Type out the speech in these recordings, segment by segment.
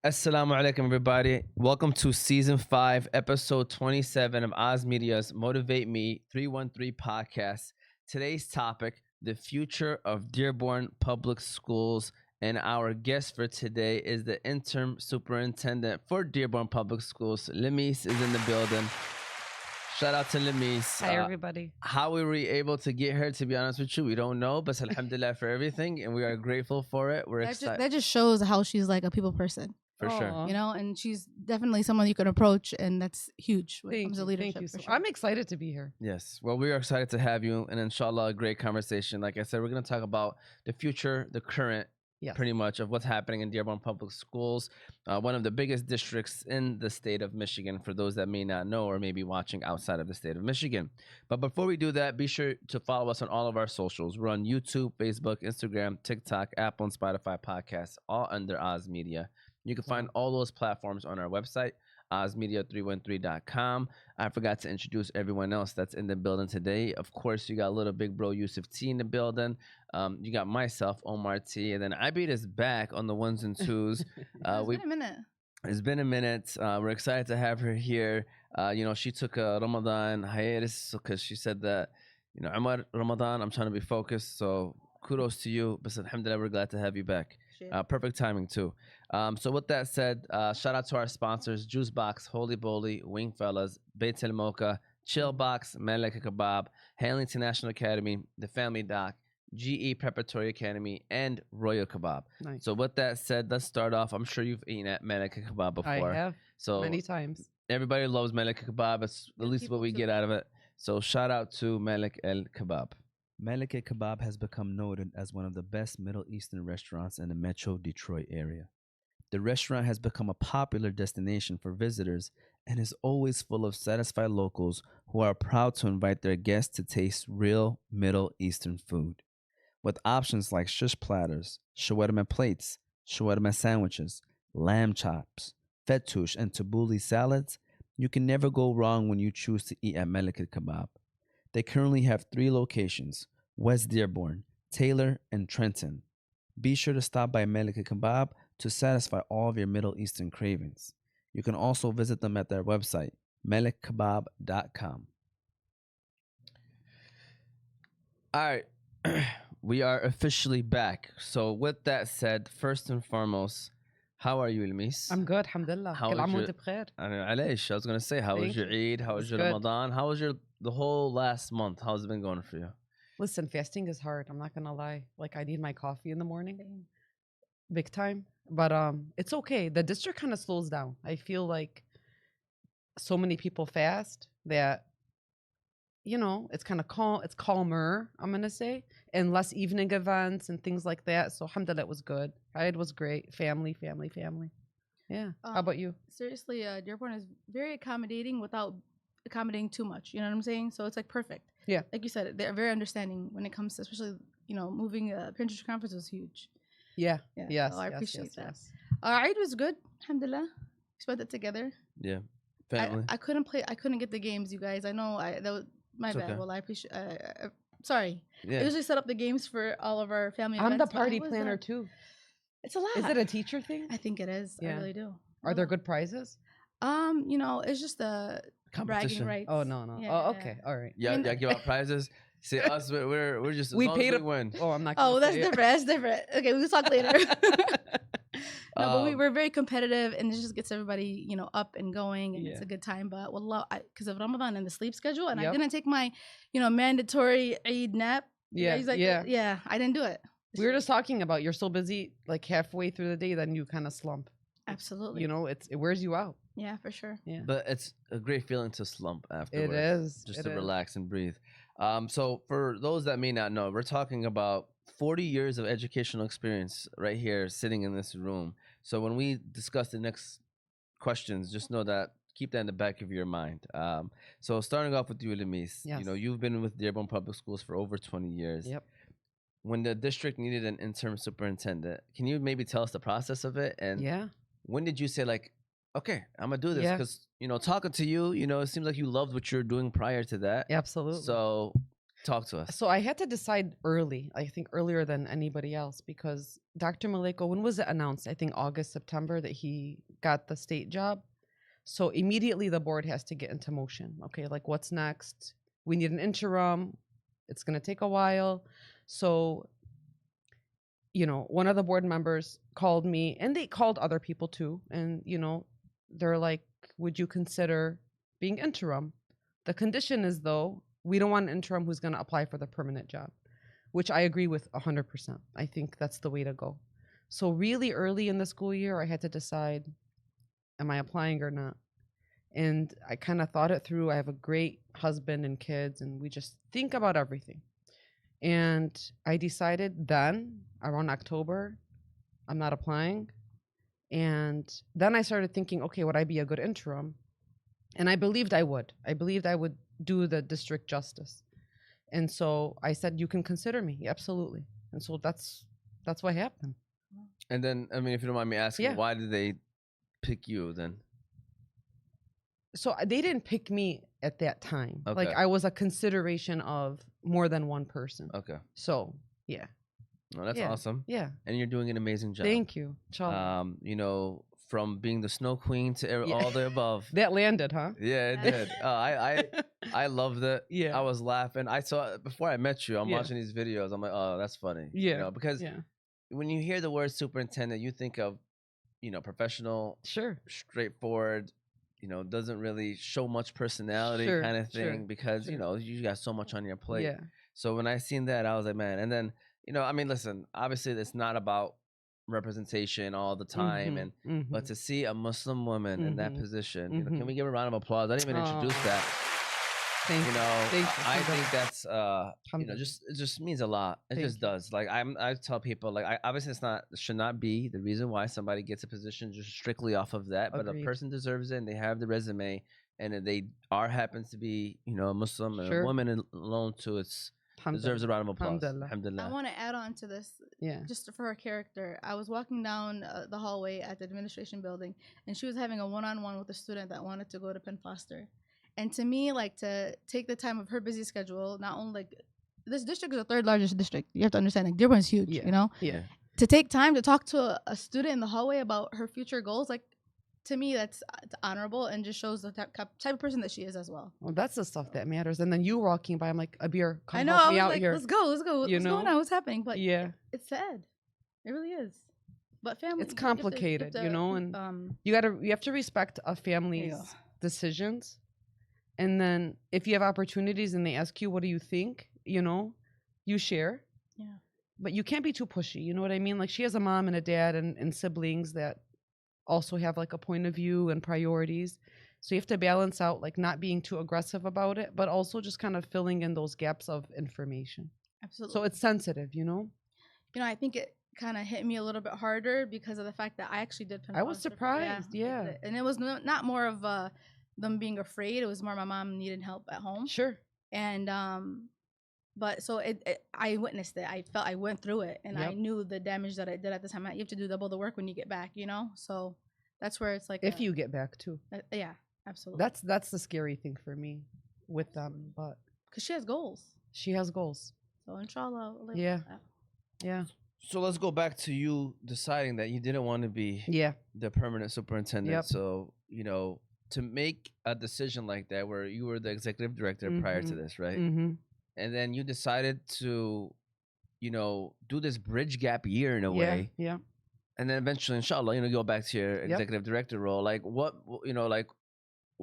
Assalamu alaikum, everybody. Welcome to season 5, episode 27 of Ozmedia's Motivate Me 313 podcast. Today's topic, the future of Dearborn Public Schools. And our guest for today is the Interim Superintendent for Dearborn Public Schools. Lamis is in the building. Shout out to Lamis. Hi, everybody. How we were able to get her, to be honest with you, we don't know. But alhamdulillah for everything. And we are grateful for it. We're excited. That just shows how she's like a people person. For sure. Aw. You know, and she's definitely someone you can approach, and that's huge when it Thank comes to you. leadership. Thank you. for So sure. I'm excited to be here. Yes. Well, we are excited to have you, and inshallah, a great conversation. Like I said, we're going to talk about the future, the current, Yes. pretty much, of what's happening in Dearborn Public Schools, one of the biggest districts in the state of Michigan, for those that may not know or may be watching outside of the state of Michigan. But before we do that, be sure to follow us on all of our socials. We're on YouTube, Facebook, Instagram, TikTok, Apple, and Spotify podcasts, all under Oz Media. You can find all those platforms on our website, ozmedia313.com. I forgot to introduce everyone else that's in the building today. Of course, you got little big bro Yusuf T in the building. You got myself, Omar T, and then Ibid is back on the ones and twos. It's been a minute. It's been a minute. We're excited to have her here. She took a Ramadan hiatus because she said that, Umar, Ramadan, I'm trying to be focused. So kudos to you. But alhamdulillah, we're glad to have you back. Perfect timing too. So with that said, shout out to our sponsors: Juice Box, Holy Bowly, Wing Fellas, Beit El Mocha, Chill Box, Malek Kebab, Hanley International Academy, The Family Doc, GE Preparatory Academy, and Royal Kebab. Nice. So with that said, let's start off. I'm sure you've eaten at Malek Kebab before. I have So many times. everybody loves Malek Kebab. It's at least what we get out of it. So shout out to Malek El Kebab. Malek Kebab has become noted as one of the best Middle Eastern restaurants in the metro Detroit area. The restaurant has become a popular destination for visitors and is always full of satisfied locals who are proud to invite their guests to taste real Middle Eastern food. With options like shish platters, shawarma plates, shawarma sandwiches, lamb chops, fettush, and tabbouleh salads, you can never go wrong when you choose to eat at Malek Kebab. They currently have 3 locations: West Dearborn, Taylor, and Trenton. Be sure to stop by Malek Kebab to satisfy all of your Middle Eastern cravings. You can also visit them at their website, melekkebab.com. All right. We are officially back. So with that said, first and foremost, how are you, Lamis? I'm good, alhamdulillah. How كل was عام your- وانت بخير. I was going to say, how was Thank your you. Eid? How was It's your good. Ramadan? How was the whole last month? How's it been going for you? Listen, fasting is hard. I'm not gonna lie. Like, I need my coffee in the morning, big time. But it's okay. The district kind of slows down. I feel like so many people fast that it's kind of calm. It's calmer, I'm gonna say, and less evening events and things like that. So alhamdulillah, it was good. Eid was great. Family. Yeah. How about you? Seriously, Dearborn is very accommodating without accommodating too much. You know what I'm saying? So it's like perfect. Yeah. Like you said, they're very understanding when it comes to, especially, moving Pinterest conference was huge. Yeah. Yeah, Yes. so I yes, appreciate yes, that. yes. Eid was good. Alhamdulillah. We spent it together. Yeah. Family. I couldn't get the games, you guys. I know that was my It's bad. okay. Well, I appreciate. Sorry. I yeah. usually set up the games for all of our family I'm events. the but I party was, planner too. It's a lot. Is it a teacher thing? I think it is. I Yeah. really do. Are there good prizes? It's just the bragging Competition. rights. Oh no. Yeah, Oh yeah. okay. All right. Yeah, I mean- yeah, give out prizes. See, us, we're just, as We long as paid we a- win. Oh, I'm not. Oh, gonna that's say it. different. That's different. Okay, we'll talk later. No, but Um, we're very competitive, and it just gets everybody, up and going, and it's Yeah. a good time. But wallah, because of Ramadan and the sleep schedule, and I Yep. didn't take my, mandatory Eid nap. Yeah. He's like, yeah. I didn't do it. We were just talking about you're so busy, like halfway through the day, then you kind of slump. Absolutely. It wears you out. Yeah, for sure. Yeah. But it's a great feeling to slump afterwards. It is. Just it to is. relax and breathe. So for those that may not know, we're talking about 40 years of educational experience right here sitting in this room. So when we discuss the next questions, just know that, keep that in the back of your mind. So starting off with you, Lamis, Yes. you've been with Dearborn Public Schools for over 20 years. Yep. When the district needed an interim superintendent, can you maybe tell us the process of it? And Yeah. when did you say, like, okay, I'm gonna do this? Yeah. Because talking to you, it seems like you loved what you were doing prior to that. Absolutely. So Talk to us. So I had to decide early, I think earlier than anybody else, because Dr. Maleko, when was it announced? I think August, September, that he got the state job. So immediately the board has to get into motion. Okay, like what's next? We need an interim. It's going to take a while. So, you know, one of the board members called me, and they called other people too. And, you know, they're like, would you consider being interim? The condition is, though, we don't want an interim who's going to apply for the permanent job, which I agree with 100%. I think that's the way to go. So really early in the school year, I had to decide, am I applying or not? And I kind of thought it through. I have a great husband and kids, and we just think about everything. And I decided then, around October, I'm not applying. And then I started thinking, okay, would I be a good interim? And I believed I would. I believed I would do the district justice. And so I said, you can consider me, absolutely. And so that's what happened. And then, I mean, if you don't mind me asking, Yeah. why did they pick you then? So they didn't pick me at that time. Like Okay. I was a consideration of more than one person. Okay. So yeah, No, that's Yeah. awesome. yeah. And you're doing an amazing job. Thank you. Inshallah. You know, from being the snow queen to Yeah. all the above. That landed, huh? Yeah, it did. I loved it. Yeah. I was laughing. I saw before I met you. I'm Yeah. watching these videos. I'm like, oh, that's funny. Yeah. You know, because Yeah. when you hear the word superintendent, you think of, you know, professional, Sure. straightforward. You know, doesn't really show much personality Sure, kind of thing sure, because you sure. know you got so much on your plate. Yeah. So when I seen that, I was like, man. And then you know, I mean, listen. Obviously, it's not about representation all the time, Mhm, and but mhm. to see a Muslim woman in that Mhm, position, you know, can mhm. we give a round of applause? I didn't even introduce Aw. that. Thank You you. know, Thank you. I think that's you know, Alhamdulillah. it just means a lot. It Thank just you. does. Like I tell people, like obviously should not be the reason why somebody gets a position just strictly off of that, but a Agreed. person deserves it, and they have the resume, and if they happens to be you know a Muslim and Sure. a woman alone too, it's deserves a round of applause. Alhamdulillah. I Alhamdulillah. want to add on to this, Yeah. just for her character. I was walking down the hallway at the administration building, and she was having a one-on-one with a student that wanted to go to Penn Foster. And to me, like, to take the time of her busy schedule, not only like this district is the third largest district. You have to understand, like, Dearborn is huge, Yeah. you know. Yeah. To take time to talk to a student in the hallway about her future goals, like, to me, that's it's honorable and just shows the type of person that she is as well. Well, that's the stuff that matters. And then you walking by, I'm like, Abir, come I know. help I me was out like, here. let's go. You What's going know? on? What's happening? But Yeah. it's sad. It really is. But family, It's complicated, you know, and you have to respect a family's go. decisions. And then if you have opportunities and they ask you, what do you think? You know, you share. Yeah. But you can't be too pushy. You know what I mean? Like she has a mom and a dad and siblings that also have like a point of view and priorities. So you have to balance out like not being too aggressive about it, but also just kind of filling in those gaps of information. Absolutely. So it's sensitive, you know? You know, I think it kind of hit me a little bit harder because of the fact that I actually did Penn I was Foster. surprised, yeah. And it was not more of them being afraid. It was more my mom needed help at home. Sure. And but so I witnessed it. I went through it, and I Yep. knew the damage that I did at the time. You have to do double the work when you get back, you know. So that's where it's like If you get back too. yeah, absolutely. That's the scary thing for me with them. But Because she has goals. she has goals. So inshallah. I'll let Yeah. that. Yeah. So let's go back to you deciding that you didn't want to be Yeah. the permanent superintendent. Yep. So, you know, to make a decision like that where you were the executive director prior to Mhm. this, right? Mm-hmm. And then you decided to, you know, do this bridge gap year in a Yeah. way. Yeah. And then eventually, inshallah, you know, go back to your Yep. executive director role. Like what, you know, like,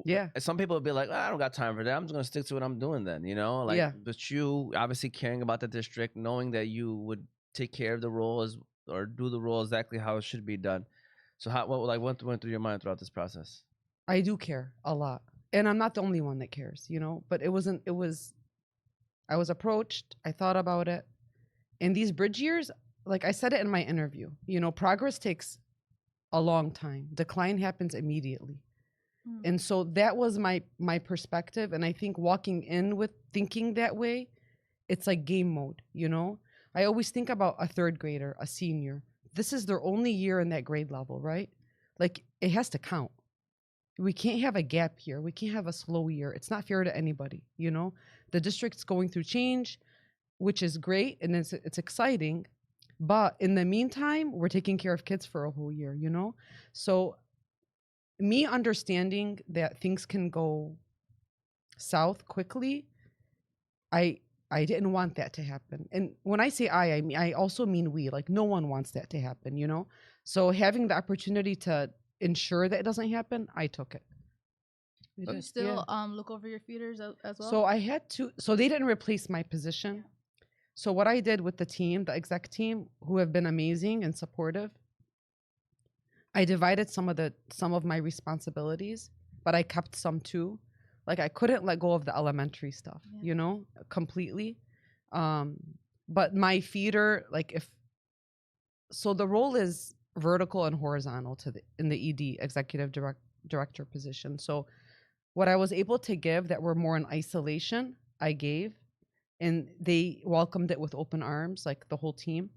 Yeah. some people would be like, I don't got time for that. I'm just going to stick to what I'm doing then, you know? Like, Yeah. but you obviously caring about the district, knowing that you would take care of the role or do the role exactly how it should be done. So what went through your mind throughout this process? I do care a lot. And I'm not the only one that cares, you know, but I was approached, I thought about it. And these bridge years, like I said it in my interview, you know, progress takes a long time. Decline happens immediately. Mm. And so that was my perspective. And I think walking in with thinking that way, it's like game mode, you know? I always think about a third grader, a senior. This is their only year in that grade level, right? Like it has to count. we can't have a gap year. We can't have a slow year. It's not fair to anybody, you know? The district's going through change, which is great and it's exciting. But in the meantime, we're taking care of kids for a whole year, you know? So me understanding that things can go south quickly, I didn't want that to happen. And when I say I also mean we. Like, no one wants that to happen, you know? So having the opportunity to ensure that it doesn't happen, I took it. Do you still look over your feeders as well? So I had to. So they didn't replace my position. Yeah. So what I did with the team, the exec team, who have been amazing and supportive, I divided some of my responsibilities, but I kept some too. Like, I couldn't let go of the elementary stuff, you know, completely. But my feeder, like, so the role is vertical and horizontal in the ED, executive director position. So what I was able to give that were more in isolation, I gave, and they welcomed it with open arms, like the whole team.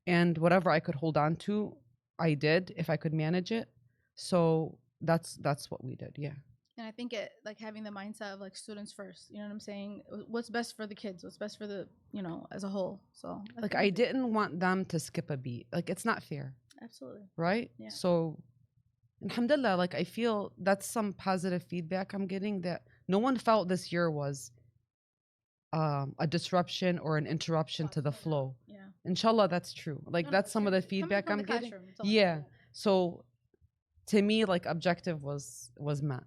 And whatever I could hold on to, I did if I could manage it. So that's what we did. Yeah. And I think it, like, having the mindset of, like, students first, you know what I'm saying? What's best for the kids? What's best for the, you know, as a whole? So like, I didn't want them to skip a beat. Like, it's not fair. Absolutely. Right? Yeah. So alhamdulillah, like, I feel that's some positive feedback I'm getting, that no one felt this year was a disruption or an interruption to the flow. Yeah. Inshallah, that's true. Like, that's some of the feedback I'm getting. Yeah. So to me, like, objective was met.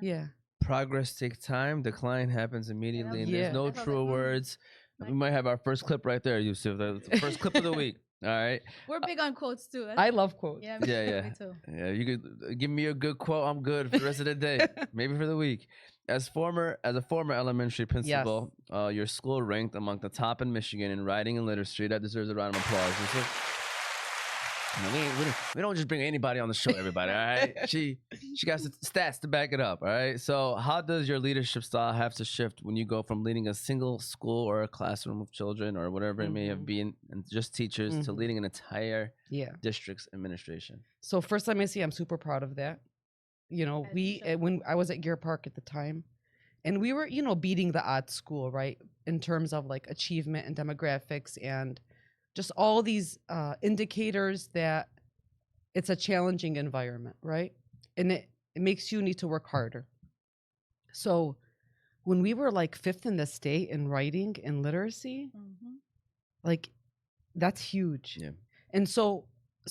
Yeah. Progress takes time. Decline happens immediately, and Yeah. there's no That's how true they- words. We might have our first clip right there, Yusuf. That's the first clip of the week. All right. We're big on quotes too. I love quotes. Yeah. Yeah. Me too. Yeah, you could give me a good quote. I'm good for the rest of the day, maybe for the week. As a former elementary principal, your school ranked among the top in Michigan in writing and literacy. That deserves a round of applause. We don't just bring anybody on the show, everybody. All right, she got stats to back it up. All right. So, how does your leadership style have to shift when you go from leading a single school or a classroom of children or whatever it may have been, and just teachers, to leading an entire district's administration? So first, let me say I'm super proud of that. You know, As you should. when I was at Gear Park at the time, and we were, you know, beating the odds school, right, in terms of, like, achievement and demographics and just all these indicators that it's a challenging environment, right? And it makes you need to work harder. So when we were, like, 5th in the state in writing and literacy, like, that's huge. Yeah. And so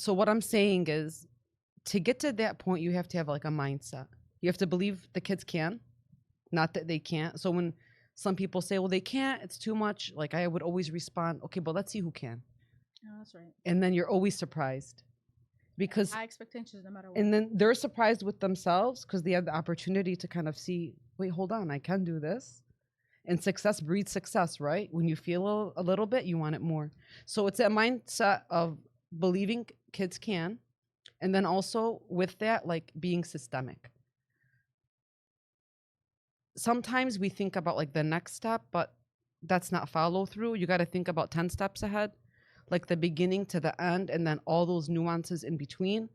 what I'm saying is, to get to that point, you have to have, like, a mindset. You have to believe the kids can, not that they can't. So when some people say, well, they can't, it's too much, like, I would always respond, okay, but let's see who can. Oh, that's right. And then you're always surprised, because High expectations no matter what. and then they're surprised with themselves because they have the opportunity to kind of see, wait, hold on, I can do this. And success breeds success, right? When you feel a little bit, you want it more. So it's a mindset of believing kids can, and then also with that, like, being systemic. Sometimes we think about, like, the next step, but that's not follow through. You got to think about 10 steps ahead, like the beginning to the end, and then all those nuances in between.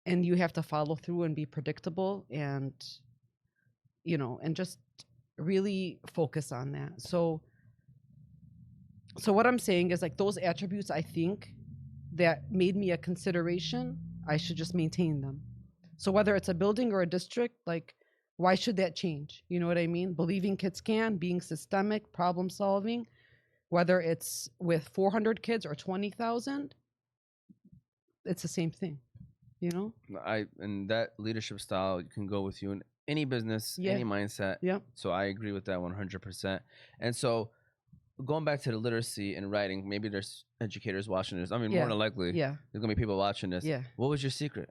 And you have to follow through and be predictable, and, you know, and just really focus on that. So what I'm saying is, like, those attributes, I think, that made me a consideration, I should just maintain them. So whether it's a building or a district, like, why should that change? You know what I mean? Believing kids can, being systemic, problem solving, whether it's with 400 kids or 20,000, it's the same thing, you know? And that leadership style can go with you in any business, any mindset. Yeah. So I agree with that 100%. And so going back to the literacy and writing, maybe there's educators watching this. I mean, more than likely, there's gonna be people watching this. Yeah. What was your secret?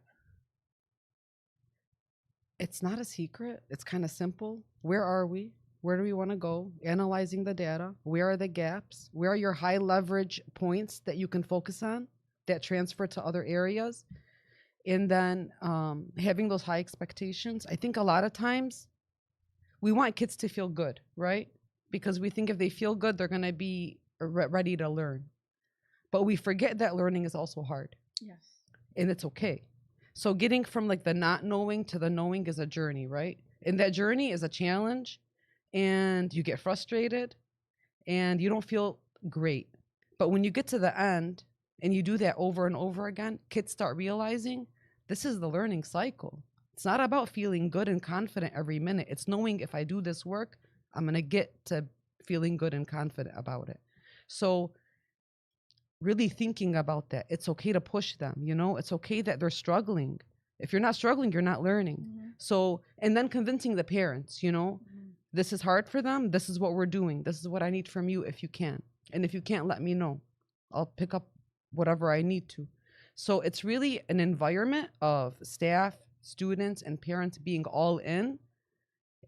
It's not a secret. It's kind of simple. Where are we? Where do we want to go? Analyzing the data. Where are the gaps? Where are your high leverage points that you can focus on that transfer to other areas? And then having those high expectations. I think a lot of times we want kids to feel good, right? Because we think if they feel good, they're going to be ready to learn. But we forget that learning is also hard. Yes. And it's okay. So getting from like the not knowing to the knowing is a journey, right? And that journey is a challenge, and you get frustrated and you don't feel great. But when you get to the end and you do that over and over again, kids start realizing this is the learning cycle. It's not about feeling good and confident every minute. It's knowing if I do this work, I'm going to get to feeling good and confident about it. So really thinking about that. It's okay to push them, you know? It's okay that they're struggling. If you're not struggling, you're not learning. Mm-hmm. So, and then convincing the parents, you know, Mm-hmm. this is hard for them. This is what we're doing. This is what I need from you if you can. And if you can't, let me know. I'll pick up whatever I need to. So it's really an environment of staff, students, and parents being all in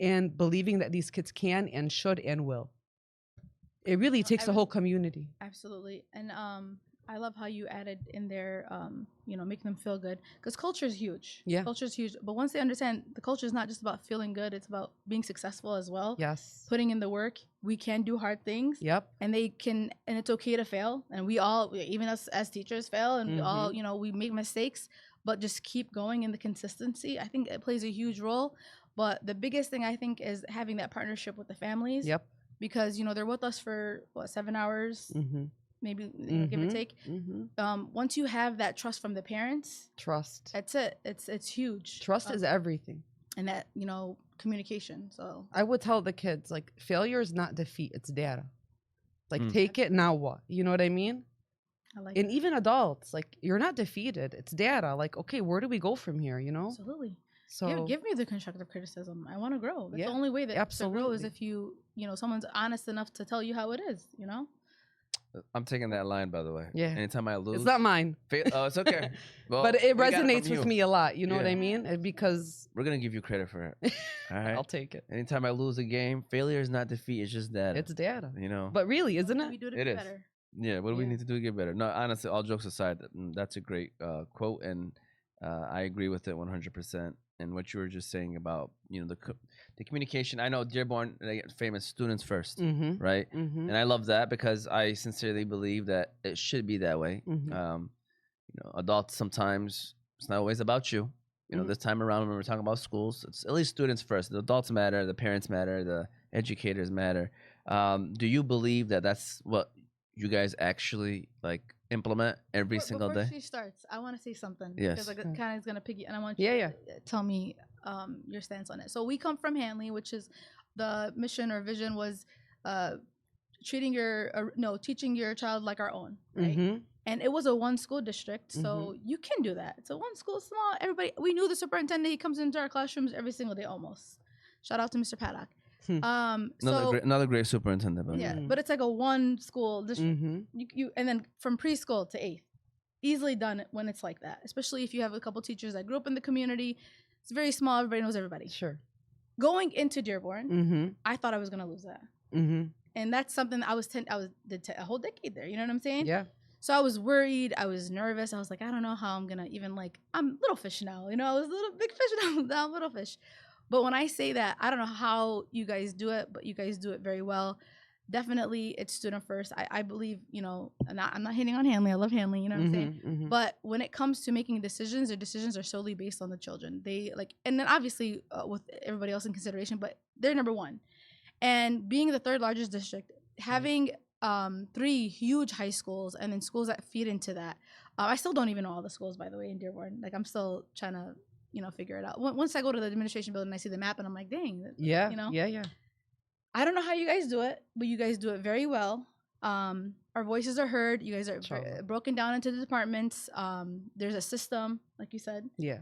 and believing that these kids can and should and will. It really takes a whole community. Absolutely. And I love how you added in there, making them feel good, because culture is huge. Yeah. Culture is huge. But once they understand the culture is not just about feeling good, it's about being successful as well. Yes. Putting in the work. We can do hard things. Yep. And and it's okay to fail. And we all, even us as teachers, fail. And we all, we make mistakes, but just keep going in the consistency. I think it plays a huge role. But the biggest thing I think is having that partnership with the families. Yep. Because, they're with us for 7 hours, maybe give or take. Once you have that trust from the parents, Trust. that's it. It's huge. Trust is everything. And that, communication. So I would tell the kids, like, failure is not defeat, it's data. Like, Mm. take it, now what? You know what I mean? I like And that. even adults, like, you're not defeated. It's data. Like, okay, where do we go from here, you know? Absolutely. So Give me the constructive criticism. I want to grow. That's Yeah, the only way that to grow is absolutely. if someone's honest enough to tell you how it is, I'm taking that line, by the way. Yeah. Anytime I lose, it's not mine. Oh, it's okay. Well, But it we got resonates from with you. me a lot. You know what Yeah. I mean? Because We're gonna give you credit for it. All right. I'll take it. Anytime I lose a game, failure is not defeat. It's just that. It's data. You know. But really, isn't We it? do to It be is. better. Yeah, what do we Yeah. need to do to get better? No, honestly, all jokes aside, that's a great quote, and I agree with it 100%. And what you were just saying about the communication. I know Dearborn, they get famous students first, Mm-hmm. right? Mm-hmm. And I love that because I sincerely believe that it should be that way. Mm-hmm. Adults sometimes it's not always about you. Mhm. This time around when we're talking about schools, it's at least students first. The adults matter, the parents matter, the educators matter. Do you believe that that's what you guys actually implement every single Before day? she starts, I want to say something. Yes. Because Mm. kind of is going to piggy, and I want Yeah, you yeah. to tell me your stance on it. So we come from Hanley, which is the mission or vision was teaching your child like our own, right? Mm-hmm. And it was a one school district, so you can do that. It's a one school, small. Everybody, we knew the superintendent. He comes into our classrooms every single day, almost. Shout out to Mr. Paddock. Another great superintendent. By the Yeah, way. but it's like a one school district. Mm-hmm. You and then from preschool to 8th, easily done when it's like that. Especially if you have a couple teachers that grew up in the community. It's very small. Everybody knows everybody. Sure. Going into Dearborn, Mm-hmm. I thought I was gonna lose that, Mm-hmm. and that's something I did a whole decade there. You know what I'm saying? Yeah. So I was worried. I was nervous. I was like, I don't know how I'm gonna even I'm little fish now. I was a little big fish now I'm little fish. But when I say that, I don't know how you guys do it, but you guys do it very well. Definitely, it's student first. I believe, I'm not hating on Hanley. I love Hanley. You know what I'm saying? Mm-hmm. But when it comes to making decisions, their decisions are solely based on the children. They and then obviously with everybody else in consideration, but they're number one. And being the third largest district, having 3 huge high schools and then schools that feed into that. I still don't even know all the schools, by the way, in Dearborn. I'm still trying to, figure it out. Once I go to the administration building, I see the map and I'm like, dang. Yeah. You know? Yeah. I don't know how you guys do it, but you guys do it very well. Our voices are heard. You guys are Inshallah. broken down into the departments. There's a system, like you said. Yeah.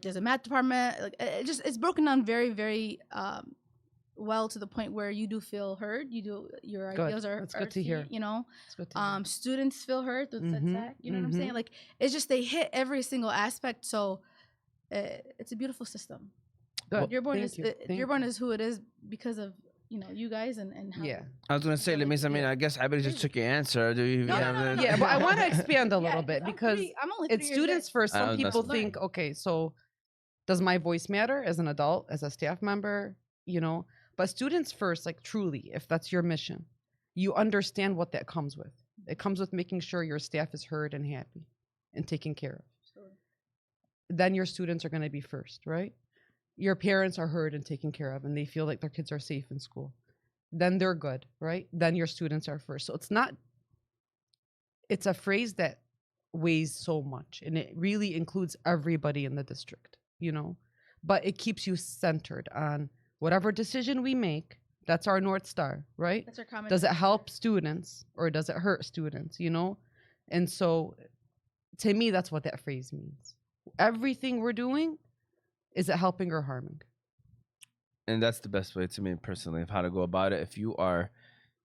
There's a math department. It's broken down very, very well to the point where you do feel heard. Your Good. ideas are That's good to seen, hear. It's good to hear. students feel heard through the Mhm, SETSAC. You know what I'm saying? It's just they hit every single aspect. So it's a beautiful system. Good. Dearborn Thank is you. Thank Dearborn you. is who it is because of you guys and how. Yeah. I was gonna say, Lamis, I guess I just took your answer. Do you No, have no, no, the- no. Yeah, but I want to expand a Yeah, little bit I'm because I'm only it's 3 years students in. first. Some that's people fine. think, okay, so does my voice matter as an adult, as a staff member, But students first, truly, if that's your mission, you understand what that comes with. It comes with making sure your staff is heard and happy and taken care of. then your students are going to be first, right? Your parents are heard and taken care of, and they feel like their kids are safe in school. Then they're good, right? Then your students are first. So it's a phrase that weighs so much, and it really includes everybody in the district, but it keeps you centered on whatever decision we make. That's our North Star, right? That's our common. Does it factor. help students or does it hurt students, And so to me, that's what that phrase means. Everything we're doing, is it helping or harming? And that's the best way to me personally of how to go about it if you are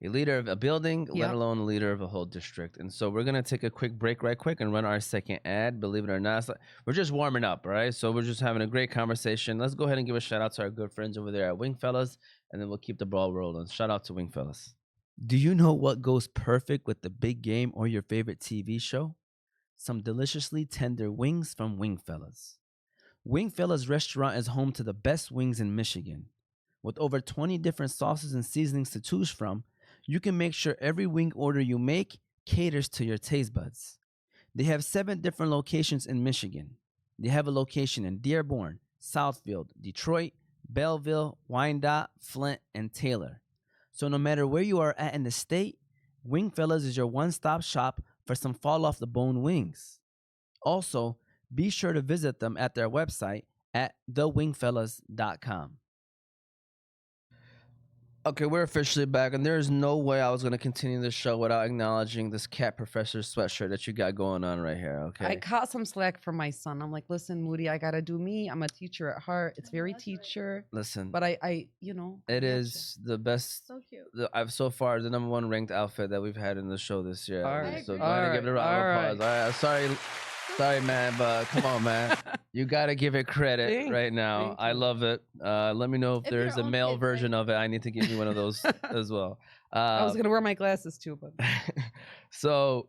a leader of a building, let Yep. alone a leader of a whole district. And so we're going to take a quick break right quick and run our second ad. Believe it or not, we're just warming up, all right? So we're just having a great conversation. Let's go ahead and give a shout out to our good friends over there at Wingfellas, and then we'll keep the ball rolling. Shout out to Wingfellas. Do you know what goes perfect with the big game or your favorite TV show? Some deliciously tender wings from Wingfellas. Wingfellas Restaurant is home to the best wings in Michigan. With over 20 different sauces and seasonings to choose from, you can make sure every wing order you make caters to your taste buds. They have 7 different locations in Michigan. They have a location in Dearborn, Southfield, Detroit, Belleville, Wyandotte, Flint, and Taylor. So no matter where you are at in the state, Wingfellas is your one-stop shop for some fall-off-the-bone wings. Also, be sure to visit them at their website at thewingfellas.com. Okay, we're officially back, and there's no way I was going to continue the show without acknowledging this cat professor sweatshirt that you got going on right here, okay? I caught some slack from my son. I'm like, listen, Moody, I got to do me. I'm a teacher at heart. It's very that's right. teacher. Listen, But I it gotcha. is the best, So cute. I've so far the number 1 ranked outfit that we've had in the show this year. All right, So go all ahead and give it a round of right, applause. All right, sorry, man, but come on, man. You got to give it credit Thanks, right now. thank I you. love it. Let me know if If there's a your own male kids, version right? of it. I need to give you one of those as well. I was going to wear my glasses too, but So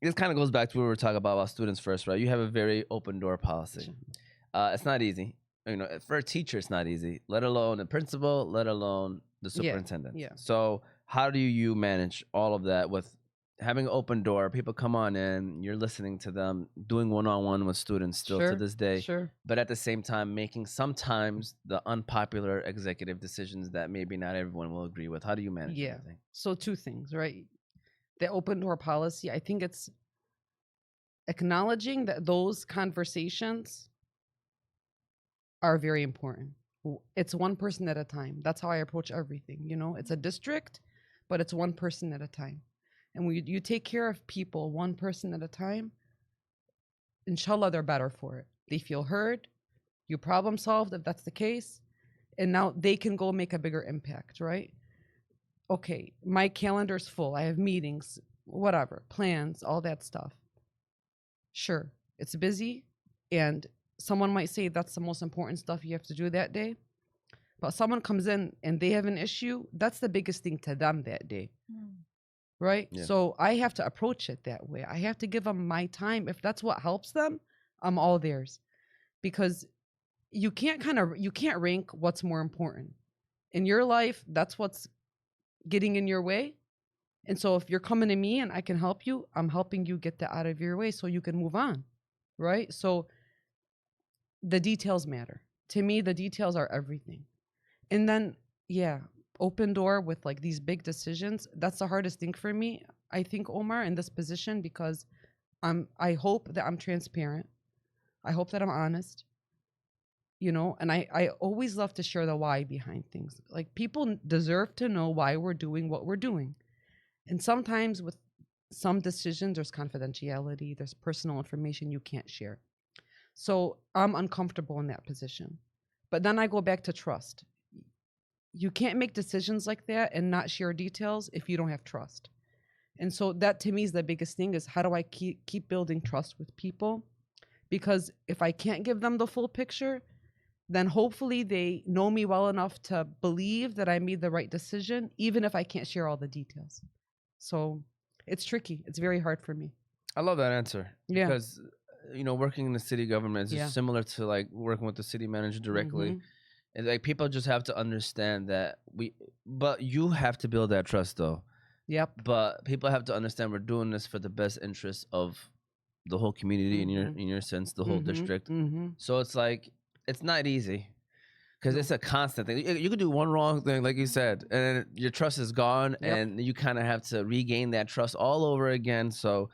this kind of goes back to what we were talking about students first, right? You have a very open door policy. It's not easy. For a teacher, it's not easy, let alone a principal, let alone the Yeah, superintendent. yeah. So how do you manage all of that with having an open door? People come on in, you're listening to them, doing one-on-one with students still to Sure, this day, sure. but at the same time making sometimes the unpopular executive decisions that maybe not everyone will agree with. How do you manage Yeah. everything? So 2 things, right? The open door policy, I think it's acknowledging that those conversations are very important. It's one person at a time. That's how I approach everything. It's a district, but it's one person at a time. And when you take care of people one person at a time, inshallah, they're better for it. They feel heard. You problem solved if that's the case. And now they can go make a bigger impact, right? Okay, my calendar's full. I have meetings, whatever, plans, all that stuff. Sure, it's busy, and someone might say that's the most important stuff you have to do that day. But someone comes in and they have an issue, that's the biggest thing to them that day, right? Yeah. So I have to approach it that way. I have to give them my time. If that's what helps them, I'm all theirs. Because you can't rank what's more important. In your life, that's what's getting in your way. And so if you're coming to me and I can help you, I'm helping you get that out of your way so you can move on, right? So the details matter. To me, the details are everything. And then, yeah, open door with like these big decisions. That's the hardest thing for me, I think, Omar, in this position, because I hope that I'm transparent. I hope that I'm honest. And I always love to share the why behind things. Like, people deserve to know why we're doing what we're doing. And sometimes with some decisions, there's confidentiality, there's personal information you can't share. So I'm uncomfortable in that position. But then I go back to trust. You can't make decisions like that and not share details if you don't have trust. And so that to me is the biggest thing, is how do I keep building trust with people? Because if I can't give them the full picture, then hopefully they know me well enough to believe that I made the right decision, even if I can't share all the details. So it's tricky. It's very hard for me. I love that answer. Yeah. Because, working in the city government is Yeah. just similar to like working with the city manager directly. Mhm. And like people just have to understand that but you have to build that trust though. Yep. But people have to understand we're doing this for the best interest of the whole community Mhm. in your sense, the whole district. Mm-hmm. So it's like it's not easy because it's a constant thing. You could do one wrong thing, like you said, and your trust is gone, Yep. and you kind of have to regain that trust all over again. So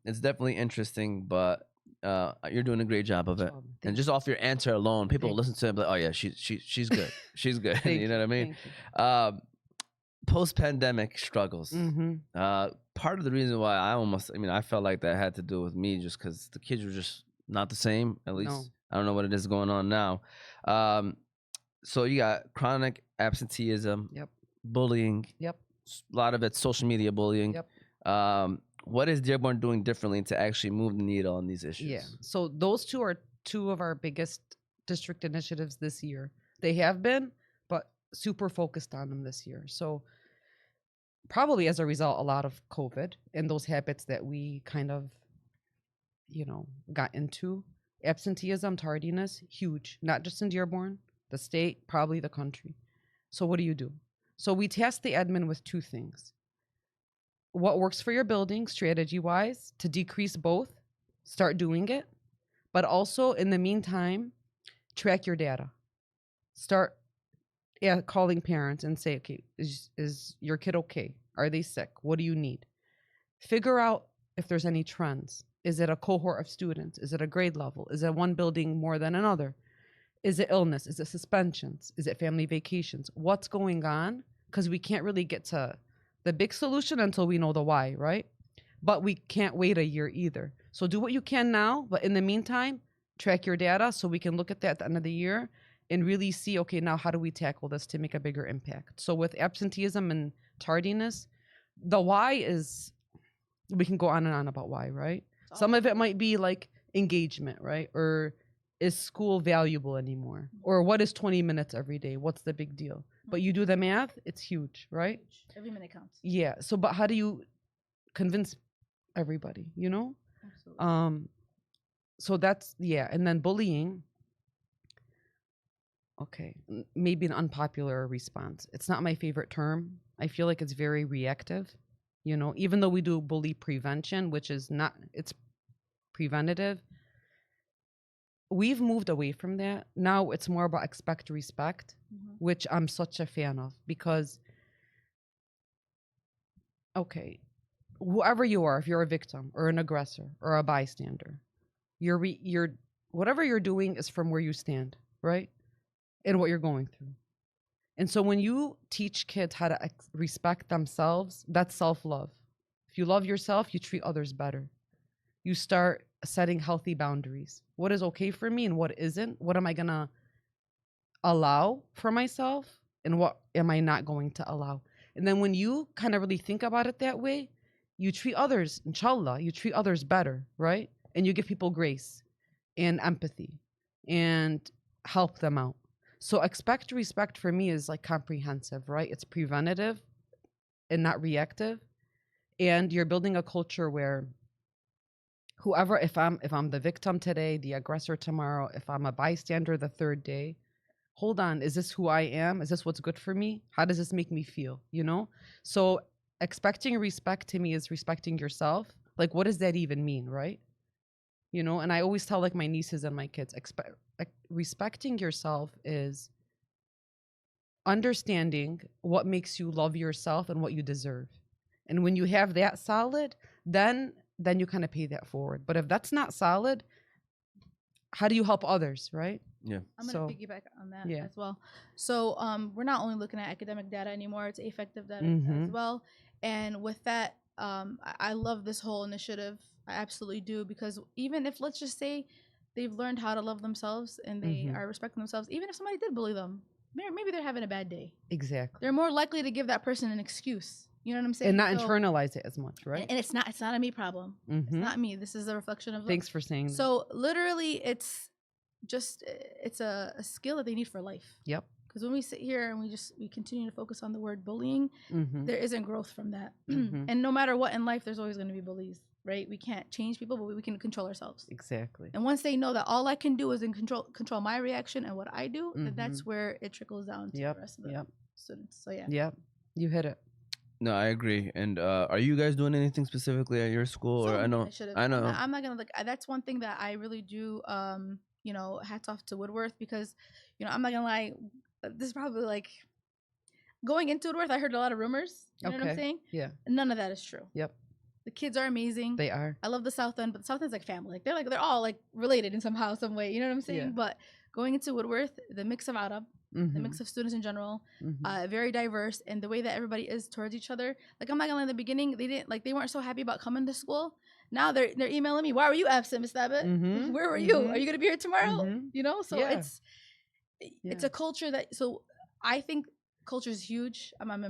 it's definitely interesting, but you're doing a great job of it. And just off your answer alone, people will listen to it, like, oh yeah, she's good, she's good. You know what I mean? Post-pandemic struggles. Mm-hmm. Part of the reason why I felt like that had to do with me, just because the kids were just not the same. At least No. I don't know what it is going on now. So you got chronic absenteeism, Yep. bullying. Yep. A lot of it's social media bullying. Yep. What is Dearborn doing differently to actually move the needle on these issues? Yeah. So those two are two of our biggest district initiatives this year. They have been, but super focused on them this year. So probably as a result, a lot of COVID and those habits that we kind of, got into. Absenteeism, tardiness, huge, not just in Dearborn, the state, probably the country. So what do? So we tasked the admin with two things. What works for your building strategy-wise to decrease both, start doing it, but also in the meantime, track your data. Start calling parents and say, okay, is your kid okay? Are they sick? What do you need? Figure out if there's any trends. Is it a cohort of students? Is it a grade level? Is it one building more than another? Is it illness? Is it suspensions? Is it family vacations? What's going on? Because we can't really get to the big solution until we know the why, right? But we can't wait a year either. So do what you can now, but in the meantime, track your data so we can look at that at the end of the year and really see, okay, now how do we tackle this to make a bigger impact? So with absenteeism and tardiness, the why is, we can go on and on about why, right? Some of it might be like engagement, right? Or is school valuable anymore? Or what is 20 minutes every day? What's the big deal? But you do the math, it's huge, right? Every minute counts. Yeah. So, but how do you convince everybody, Absolutely. So that's, and then bullying. Okay. Maybe an unpopular response. It's not my favorite term. I feel like it's very reactive, even though we do bully prevention, which is not, it's preventative. We've moved away from that. Now it's more about expect respect, which I'm such a fan of because, okay, whoever you are, if you're a victim or an aggressor or a bystander, you're whatever you're doing is from where you stand, right? And what you're going through. And so when you teach kids how to respect themselves, that's self-love. If you love yourself, you treat others better. You start setting healthy boundaries. What is okay for me and what isn't? What am I going to allow for myself and what am I not going to allow? And then when you kind of really think about it that way, you treat others, inshallah, you treat others better, right? And you give people grace and empathy and help them out. So expect respect for me is like comprehensive, right? It's preventative and not reactive. And you're building a culture where whoever, if I'm the victim today, the aggressor tomorrow, if I'm a bystander the third day, hold on, is this who I am? Is this what's good for me? How does this make me feel? So expecting respect to me is respecting yourself. Like, what does that even mean, right? And I always tell like my nieces and my kids, respecting yourself is understanding what makes you love yourself and what you deserve. And when you have that solid, then you kind of pay that forward. But if that's not solid, how do you help others, right? Yeah. I'm going to piggyback on that as well. So we're not only looking at academic data anymore, it's affective data as well. And with that, I love this whole initiative. I absolutely do, because even if, let's just say, they've learned how to love themselves and they are respecting themselves, even if somebody did bully them, maybe they're having a bad day. Exactly. They're more likely to give that person an excuse. You know what I'm saying? And not internalize it as much, right? And it's not a me problem. It's not me. This is a reflection of Thanks for saying that. So literally, it's a skill that they need for life. Yep. Because when we sit here and we continue to focus on the word bullying, there isn't growth from that. And no matter what in life, there's always going to be bullies, right? We can't change people, but we can control ourselves. Exactly. And once they know that all I can do is control my reaction and what I do, then that's where it trickles down to the rest of the students. So yeah. Yep. You hit it. No, I agree. And are you guys doing anything specifically at your school? Or I know, should've. I know. I'm not gonna look. That's one thing that I really do. You know, hats off to Woodworth because, you know, I'm not gonna lie. This is probably like going into Woodworth. I heard a lot of rumors. You know what I'm Okay. saying? Yeah. None of that is true. Yep. The kids are amazing. They are. I love the South End, but the South End's like family. Like they're all like related in somehow, some way. You know what I'm saying? Yeah. But going into Woodworth, the mix of Arab, the mix of students in general, very diverse, and the way that everybody is towards each other. Like I'm not gonna lie, in the beginning, they weren't so happy about coming to school. Now they're emailing me, why were you absent, Miss Thabit? Where were you? Are you gonna be here tomorrow? You know, so Yeah. it's a culture that. So I think culture is huge. I'm a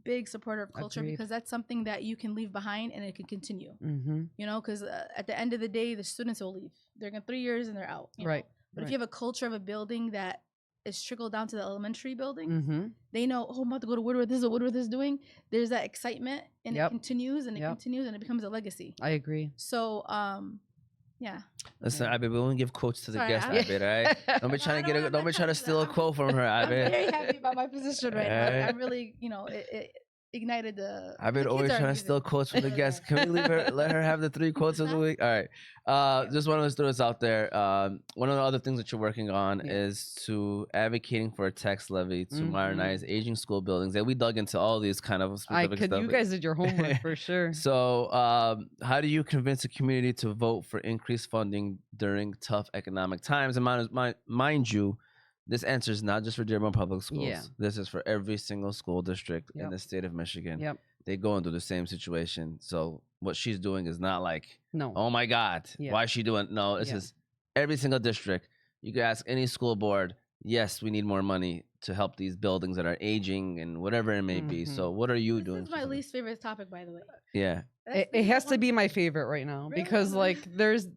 big supporter of culture Agreed. because that's something that you can leave behind and it can continue. You know, because at the end of the day, the students will leave. They're going 3 years and they're out. you know? Right. But if you have a culture of a building that is trickled down to the elementary buildings, they know, oh, I'm about to go to Woodward. This is what Woodward is doing. There's that excitement and it continues and it continues and it becomes a legacy. I agree. So, yeah. Listen, Abby, we won't give quotes to the Sorry, guest, I- Abby, right? Don't be trying to No, I'm don't not be trying to trying to steal a do that. quote from her, I'm Abby. very happy about my position right now. Right. I'm really, you know, it ignited the. I've been the always kids are trying to steal amazing. quotes from the guests. Can we let her have the 3 quotes of the week? All right. Just want to throw this out there. One of the other things that you're working on is to advocating for a tax levy to modernize aging school buildings. And we dug into all these kind of specific stuff. You guys did your homework for sure. So, how do you convince the community to vote for increased funding during tough economic times? And mind you, this answer is not just for Dearborn Public Schools. Yeah. This is for every single school district in Yep. the state of Michigan. Yep. They go into the same situation. So what she's doing is not like, No. oh my God, Yeah. why is she doing? No, this Yeah. is every single district. You can ask any school board. Yes, we need more money to help these buildings that are aging and whatever it may be. So what are you doing? This is my least favorite topic, by the way. Yeah. It has to be my favorite right now Really? because like there's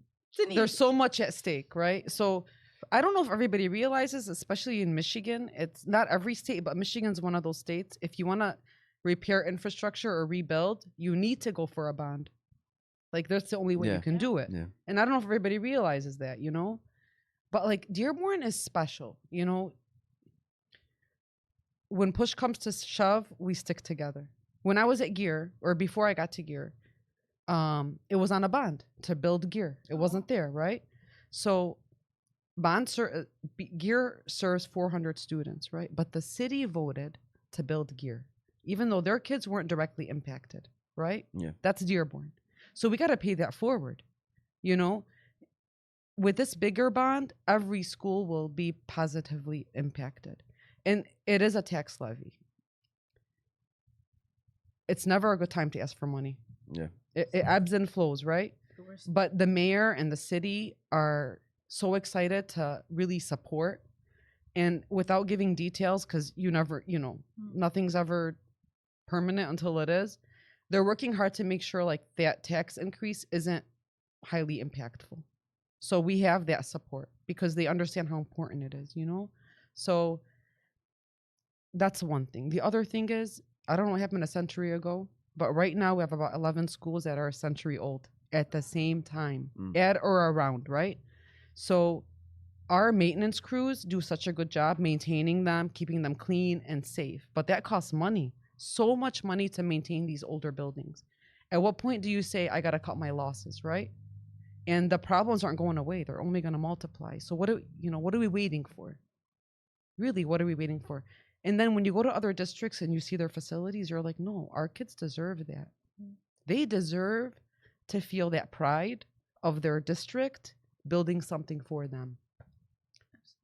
so much at stake, right? So I don't know if everybody realizes, especially in Michigan, it's not every state, but Michigan's one of those states. If you want to repair infrastructure or rebuild, you need to go for a bond. Like that's the only way you can do it. Yeah. And I don't know if everybody realizes that, you know? But like Dearborn is special, you know? When push comes to shove, we stick together. When I was at Gear, or before I got to Gear, it was on a bond to build Gear. It wasn't there, right? So Gear serves 400 students, right? But the city voted to build Gear, even though their kids weren't directly impacted, right? Yeah. That's Dearborn. So we got to pay that forward, you know? With this bigger bond, every school will be positively impacted. And it is a tax levy. It's never a good time to ask for money. Yeah. It ebbs and flows, right? But the mayor and the city are so excited to really support. And without giving details, because you never, you know, nothing's ever permanent until it is. They're working hard to make sure like that tax increase isn't highly impactful. So we have that support because they understand how important it is, you know? So that's one thing. The other thing is, I don't know what happened a century ago, but right now we have about 11 schools that are a century old at the same time, at or around, right? So our maintenance crews do such a good job maintaining them, keeping them clean and safe, but that costs money, so much money to maintain these older buildings. At what point do you say, I got to cut my losses, right? And the problems aren't going away. They're only going to multiply. So what are we waiting for? Really, what are we waiting for? And then when you go to other districts and you see their facilities, you're like, no, our kids deserve that. They deserve to feel that pride of their district building something for them.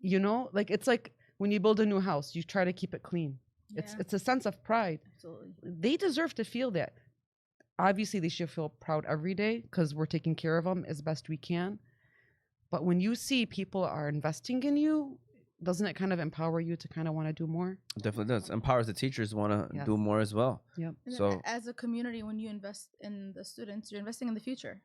You know, like it's like when you build a new house, you try to keep it clean. It's a sense of pride. Absolutely. They deserve to feel that. Obviously, they should feel proud every day because we're taking care of them as best we can. But when you see people are investing in you, doesn't it kind of empower you to kind of want to do more? It definitely does. Empowers the teachers to want to do more as well. Yep. And So as a community, when you invest in the students, you're investing in the future.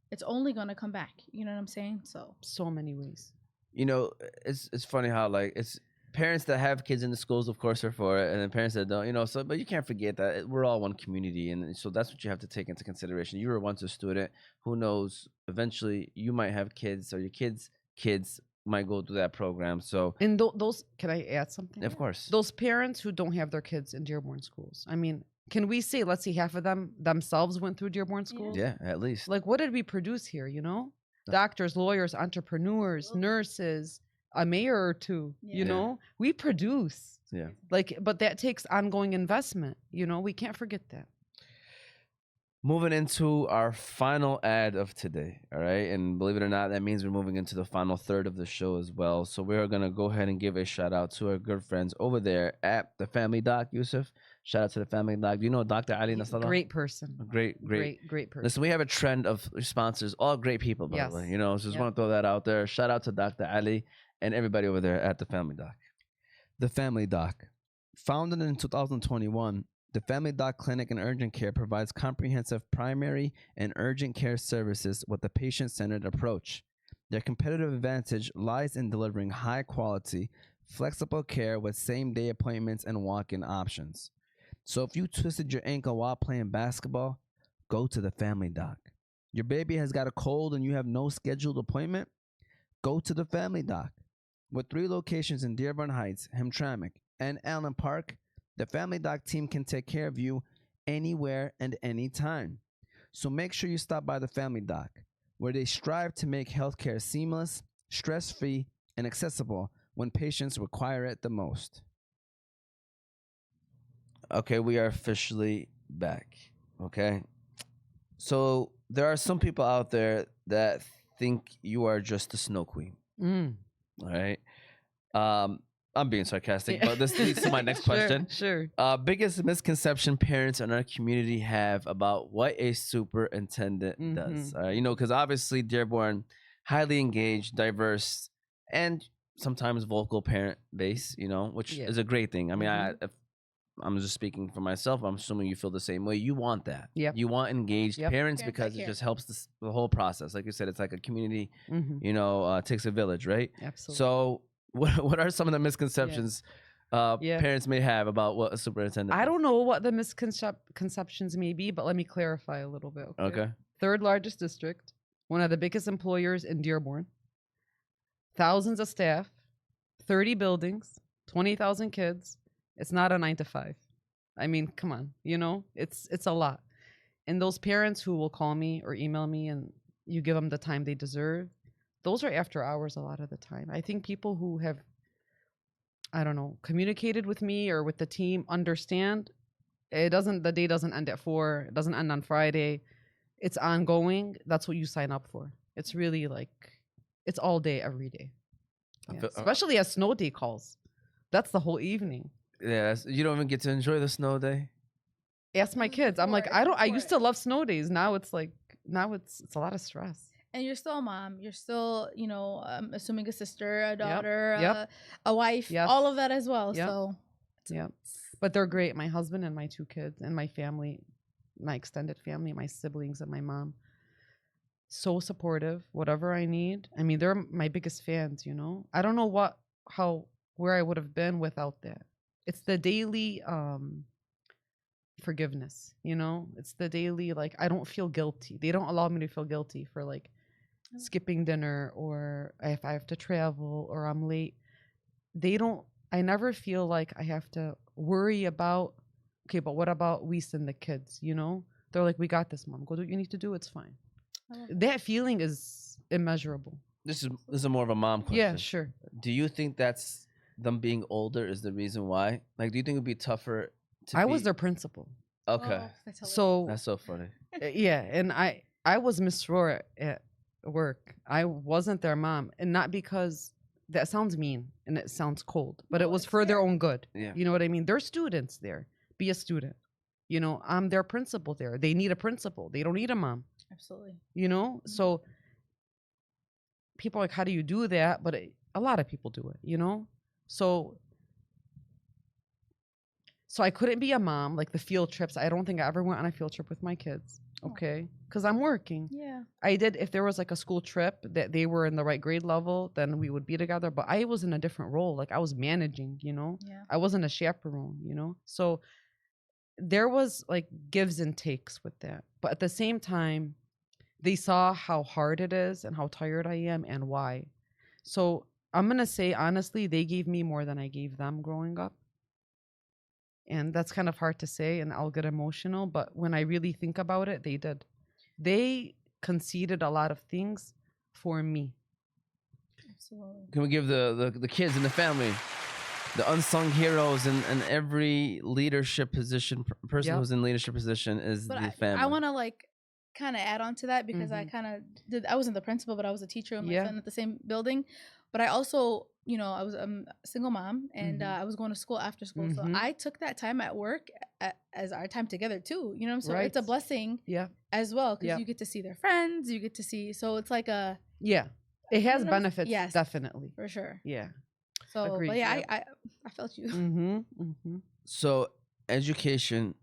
It's only gonna come back. You know what I'm saying? So many ways. you know, it's funny how like it's parents that have kids in the schools, of course, are for it, and then parents that don't, you know. So, but you can't forget that we're all one community, and so that's what you have to take into consideration. You were once a student. Who knows? Eventually, you might have kids, or your kids' might go through that program. So, And those, can I add something? of course, Those parents who don't have their kids in Dearborn schools. I mean, Can we say, let's say half of them themselves went through Dearborn schools? Yeah, at least. Like, what did we produce here, you know? Doctors, lawyers, entrepreneurs, nurses, a mayor or two, you Yeah. know? We produce. Yeah. Like, but that takes ongoing investment, you know? We can't forget that. Moving into our final ad of today, all right? And believe it or not, that means we're moving into the final third of the show as well. So we're going to go ahead and give a shout out to our good friends over there at the Family Doc, Yusuf. Shout out to the Family Doc. Do you know Dr. Ali Nasrallah? Great person. Great person. Listen, we have a trend of sponsors, all great people, by the way. Yes. You know, so just Yep. want to throw that out there. Shout out to Dr. Ali and everybody over there at the Family Doc. The Family Doc. Founded in 2021, the Family Doc Clinic and Urgent Care provides comprehensive primary and urgent care services with a patient-centered approach. Their competitive advantage lies in delivering high-quality, flexible care with same-day appointments and walk-in options. So if you twisted your ankle while playing basketball, go to the Family Doc. Your baby has got a cold and you have no scheduled appointment? Go to the Family Doc. With 3 locations in Dearborn Heights, Hamtramck, and Allen Park, the Family Doc team can take care of you anywhere and anytime. So make sure you stop by the Family Doc, where they strive to make healthcare seamless, stress-free, and accessible when patients require it the most. Okay, we are officially back. Okay. So there are some people out there that think you are just a snow queen. Mm. All right. I'm being sarcastic, but this leads to my next Sure, question. Sure. Biggest misconception parents in our community have about what a superintendent does. Mhm. You know, because obviously Dearborn, highly engaged, diverse, and sometimes vocal parent base. You know, which Yeah. is a great thing. I mean, Mhm. if I'm just speaking for myself, I'm assuming you feel the same way. You want that. Yep. You want engaged Yep. parents Parents that because it care. just helps the whole process. Like you said, it's like a community. Mhm. You know, it takes a village, right? Absolutely. So, what are some of the misconceptions Yeah. parents may have about what a superintendent? I does? don't know what the misconceptions may be, but let me clarify a little bit. Okay. Third largest district, one of the biggest employers in Dearborn, thousands of staff, 30 buildings, 20,000 kids. It's not a 9 to 5. I mean, come on, you know, it's a lot. And those parents who will call me or email me and you give them the time they deserve, those are after hours a lot of the time. I think people who have, I don't know, communicated with me or with the team understand the day doesn't end at 4, it doesn't end on Friday. It's ongoing. That's what you sign up for. It's really like, it's all day, every day. I Yeah. feel- Especially as snow day calls. That's the whole evening. Yeah, you don't even get to enjoy the snow day. Ask my This is kids. I'm like, before, it's I before used it. to love snow days. Now it's like, it's a lot of stress. And you're still a mom. You're still, you know, assuming a sister, a daughter, Yep. a wife, Yes. all of that as well. Yep. So, Yeah. But they're great. My husband and my 2 kids and my family, my extended family, my siblings and my mom. So supportive, whatever I need. I mean, they're my biggest fans, you know. I don't know where I would have been without that. It's the daily forgiveness, you know. It's the daily, like, I don't feel guilty. They don't allow me to feel guilty for like skipping dinner or if I have to travel or I'm late. I never feel like I have to worry about, okay, but what about Weiss and the kids, you know? They're like, we got this, mom. Go do what you need to do. It's fine. That feeling is immeasurable. This is more of a mom question. Yeah, sure. Do you think that's them being older is the reason why? Like, do you think it'd be tougher to I was be- their principal. Okay. So That's so funny. yeah, and I was Miss Srour at work. I wasn't their mom, and not because that sounds mean and it sounds cold, but No, it was it's for their fair. own good. Yeah. You know what I mean? They're students there. Be a student. You know, I'm their principal there. They need a principal. They don't need a mom. Absolutely. You know? So people are like, how do you do that? But a lot of people do it, you know? So I couldn't be a mom, like the field trips. I don't think I ever went on a field trip with my kids. Oh. Okay. Because I'm working. Yeah. I did, if there was like a school trip that they were in the right grade level, then we would be together. But I was in a different role. Like I was managing, you know? Yeah. I wasn't a chaperone, you know? So there was like gives and takes with that. But at the same time, they saw how hard it is and how tired I am and why. So I'm going to say, honestly, they gave me more than I gave them growing up. And that's kind of hard to say, and I'll get emotional. But when I really think about it, they did. They conceded a lot of things for me. Absolutely. Can we give the kids in the family, the unsung heroes in every leadership position, person Yep. who's in leadership position is But the family. I want to like kind of add on to that because I Mhm. kind of did. I wasn't the principal, but I was a teacher with my Yeah. son at the same building. But I also, I was a single mom, and Mhm. I was going to school after school. So Mhm. I took that time at work as our time together too. You know, so it's a Right. blessing Yeah. as well because Yeah. you get to see their friends. You get to see. So it's like a Yeah. It has know what I'm benefits, yes. definitely. for sure. Yeah. So, Agreed, but yeah, yep. I felt you. Mm-hmm. Mm-hmm. So education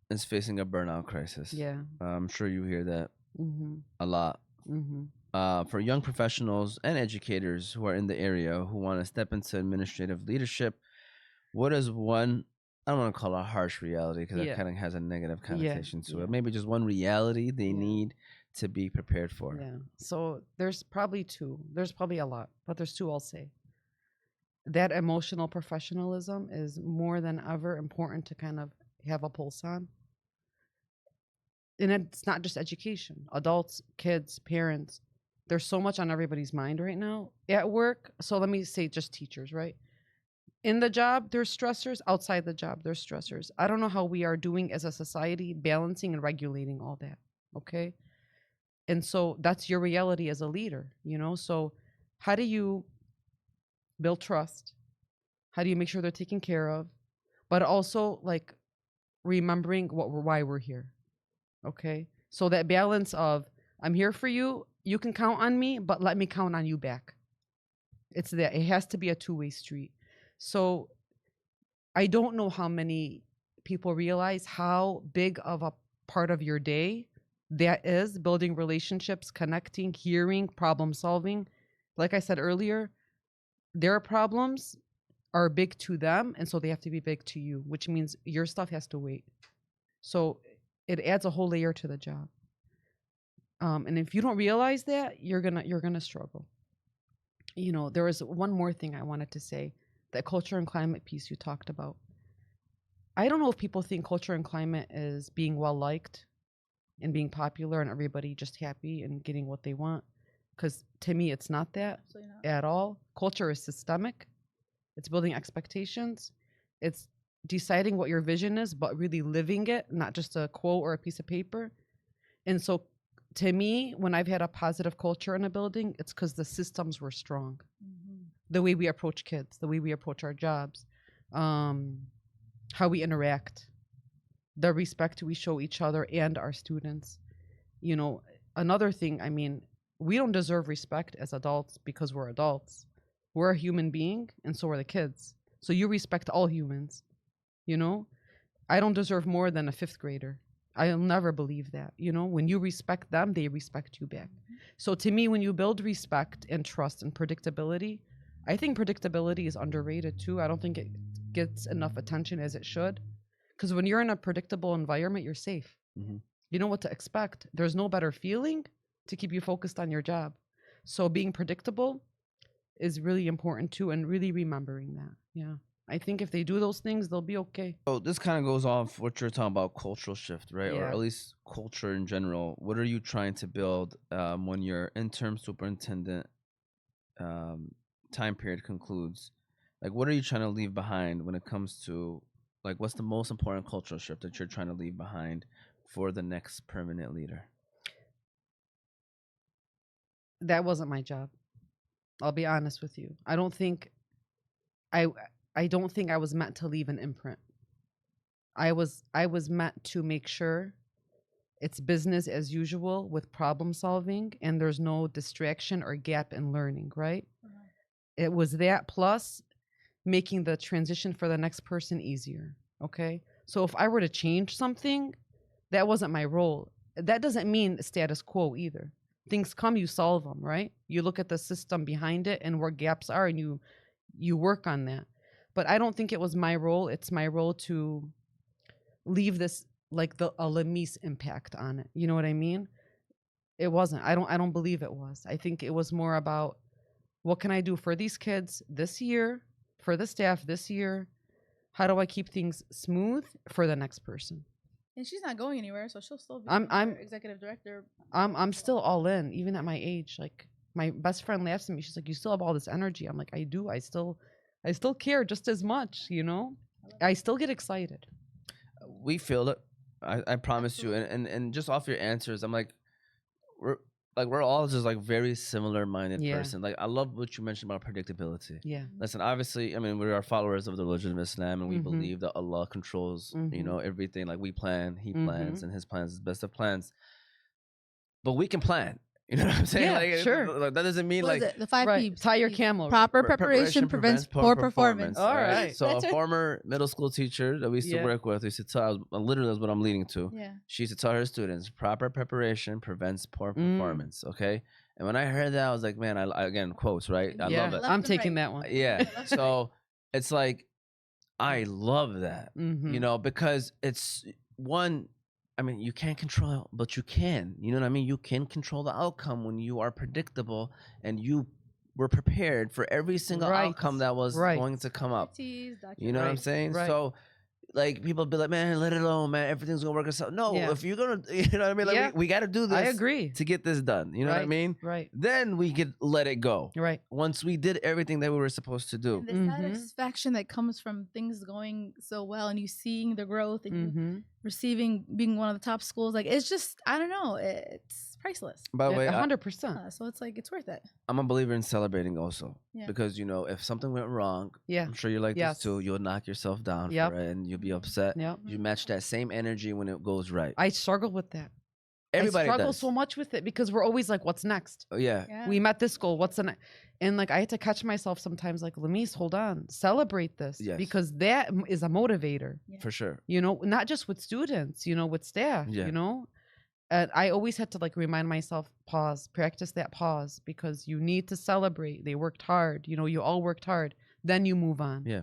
is facing a burnout crisis. Yeah. I'm sure you hear that Mm-hmm. a lot. Mm-hmm. For young professionals and educators who are in the area who want to step into administrative leadership, what is one, I don't want to call it a harsh reality because Yeah. that kind of has a negative Yeah, connotation to yeah. it. Maybe just one reality they Yeah. need to be prepared for. Yeah. So there's probably two. There's probably a lot, but there's two I'll say. That emotional professionalism is more than ever important to kind of have a pulse on. And it's not just education, adults, kids, parents. There's so much on everybody's mind right now at work. So let me say just teachers, right? In the job, there's stressors. Outside the job, there's stressors. I don't know how we are doing as a society balancing and regulating all that. Okay. And so that's your reality as a leader, So how do you build trust? How do you make sure they're taken care of? But also like remembering why we're here. Okay. So that balance of I'm here for you, you can count on me, but let me count on you back. It's that it has to be a two-way street. So I don't know how many people realize how big of a part of your day that is building relationships, connecting, hearing, problem solving. Like I said earlier, their problems are big to them, and so they have to be big to you, which means your stuff has to wait. So it adds a whole layer to the job. And if you don't realize that, you're gonna struggle. There was one more thing I wanted to say, that culture and climate piece you talked about. I don't know if people think culture and climate is being well liked and being popular and everybody just happy and getting what they want. Because to me, it's not that Absolutely not. at all. Culture is systemic. It's building expectations. It's deciding what your vision is, but really living it, not just a quote or a piece of paper. And so to me, when I've had a positive culture in a building, it's because the systems were strong. Mhm. The way we approach kids, the way we approach our jobs, how we interact, the respect we show each other and our students. Another thing, we don't deserve respect as adults because we're adults. We're a human being, and so are the kids. So you respect all humans, I don't deserve more than a fifth grader. I'll never believe that. When you respect them, they respect you back. So to me, when you build respect and trust and predictability, I think predictability is underrated too. I don't think it gets enough attention as it should. Because when you're in a predictable environment, you're safe. Mhm. You know what to expect. There's no better feeling to keep you focused on your job. So being predictable is really important too, and really remembering that. Yeah. I think if they do those things, they'll be okay. So this kind of goes off what you're talking about, cultural shift, right? Or Yeah. at least culture in general. What are you trying to build when your interim superintendent time period concludes? Like, what are you trying to leave behind when it comes to, like, what's the most important cultural shift that you're trying to leave behind for the next permanent leader? That wasn't my job. I'll be honest with you. I don't think I was meant to leave an imprint. I was meant to make sure it's business as usual with problem solving and there's no distraction or gap in learning, right? It was that plus making the transition for the next person easier, okay? So if I were to change something, that wasn't my role. That doesn't mean status quo either. Things come, you solve them, right? You look at the system behind it and where gaps are and you work on that. But I don't think it was my role. It's my role to leave this like a Lamis impact on it. You know what I mean? It wasn't. I don't believe it was. I think it was more about what can I do for these kids this year, for the staff this year, How do I keep things smooth for the next person? And she's not going anywhere, so she'll still be I'm executive director. I'm still all in, even at my age. Like my best friend laughs at me. She's like, "You still have all this energy." I'm like, "I do. I still care just as much. You know, I still get excited." We feel it. I promise you. And just off your answers, I'm like, we're all just like very similar minded Yeah. person. Like I love what you mentioned about predictability. Yeah. Listen, obviously, I mean, we are followers of the religion of Islam, and we Mhm. believe that Allah controls, you know, everything. Like we plan, He plans, and His plans is best of plans. But we can plan. You know what I'm saying? Yeah, like, sure. Like, that doesn't mean What is like it? The 5 Right. P's. Tie your camel. Proper preparation prevents poor performance. All right. So That's a right. former middle school teacher that we used to Yeah. work with, we used to tell, literally that's what I'm leading to. Yeah. She used to tell her students, proper preparation prevents poor Mm. performance. Okay. And when I heard that, I was like, man, I again, quotes, right? I Yeah. love it. Left I'm and taking right. that one. Yeah. Left and So it's like, I love that, Mhm. you know, because it's one, I mean, you can't control, but you can. You know what I mean? You can control the outcome when you are predictable and you were prepared for every single Right. outcome that was Right. going to come up. Tease, You know what I'm Right. saying? Right. So, like, people be like, man, let it alone, man. Everything's going to work itself. No, Yeah. if you're going to, you know what I mean? Like, Yeah. we got to do this I agree. to get this done. You know what I Right. mean? Right. Then we could let it go. Right. Once we did everything that we were supposed to do. And the Mhm. satisfaction that comes from things going so well and you seeing the growth and you Mhm. receiving being one of the top schools, like it's just I don't know, it's priceless. By the way, 100%. So it's like it's worth it. I'm a believer in celebrating also. Yeah. Because, you know, if something went wrong, Yeah. I'm sure you're like Yes. this too, you'll knock yourself down Yep. for it and you'll be upset. Yep. You match that same energy when it goes right. I struggle with that. Everybody I struggle does. so much with it because we're always like, what's next? Oh, yeah. Yeah. We met this goal. What's the next? And like, I had to catch myself sometimes like, Lamis, hold on, celebrate this. Yes. Because that is a motivator, For sure. you know, not just with students, you know, with staff, Yeah. you know. And I always had to like remind myself, pause, practice that pause because you need to celebrate. They worked hard. You know, you all worked hard. Then you move on. Yeah.